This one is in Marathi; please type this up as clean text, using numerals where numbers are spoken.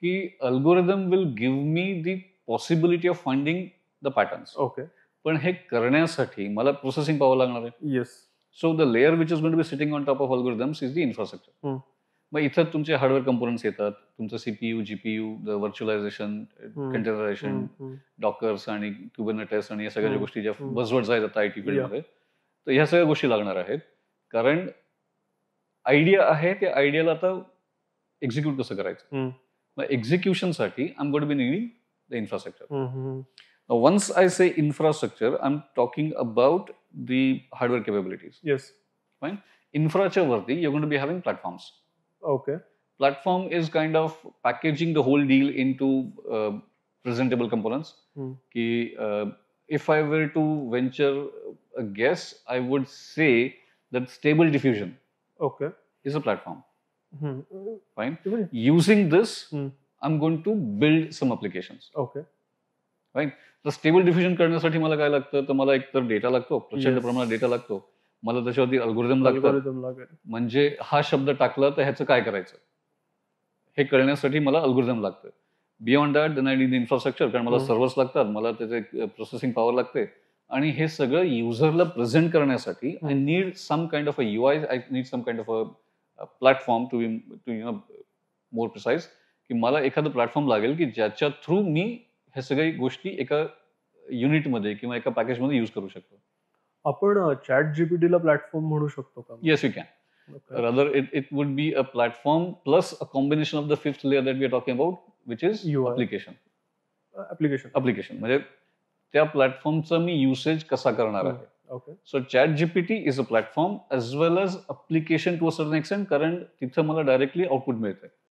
की algorithm will give me the possibility of finding the patterns. Okay. पण हे करण्यासाठी मला प्रोसेसिंग पॉवर लागणार आहे. Yes. So the layer which is going to be sitting on top of algorithms is the infrastructure. मग इथं तुमचे हार्डवेअर कंपोनंट्स येतात, तुमचं CPU, GPU, the virtualisation, containerisation, dockers आणि क्युबरनेटिस आणि या सगळ्या ज्या गोष्टी ज्या बझवर्ड्स आहेत आता आयटी फील्डमध्ये, तर ह्या सगळ्या गोष्टी लागणार आहेत. कारण आयडिया आहे, त्या आयडियाला आता एक्झिक्यूट कसं करायचं. मग एक्झिक्युशनसाठी I am going to be needing the infrastructure. Once I say infrastructure, I'm talking about the hardware capabilities. Yes. Fine. Infrastructure worthy, you're going to be having platforms. Okay. Platform is kind of packaging the whole deal into presentable components. Ki, if I were to venture a guess, I would say that Stable Diffusion is a platform. Fine. Using this, I'm going to build some applications. Okay. Right. तर स्टेबल डिफ्युजन करण्यासाठी मला काय लागतं, तर मला एकतर डेटा लागतो, प्रचंड प्रमाणात डेटा लागतो, मला त्याच्यावरती अल्गोरिदम लागतं. म्हणजे हा शब्द टाकला तर ह्याचं काय करायचं हे कळण्यासाठी मला अल्गोरिदम लागतं. Beyond that then I need infrastructure, कारण मला सर्व्हर्स लागतात, मला त्याचे प्रोसेसिंग पॉवर लागते, आणि हे सगळं युजरला प्रेझेंट करण्यासाठी I need some kind of a UI, I need some kind of a platform to you know more precise, की मला एखादं प्लॅटफॉर्म लागेल की ज्याच्या थ्रू मी ह्या सगळ्या गोष्टी एका युनिटमध्ये किंवा एका पॅकेजमध्ये यूज करू शकतो. आपण चॅट जीपीटीला प्लॅटफॉर्म म्हणू शकतो का? Yes, you can. Rather, it would be a platform plus a combination of the fifth layer that we are talking about, which is UI. application. म्हणजे त्या प्लॅटफॉर्मचा मी युसेज कसा करणार आहे. Okay. So ChatGPT is a platform as well as application to a certain extent, कारण तिथं मला डायरेक्टली आउटपुट मिळतंय.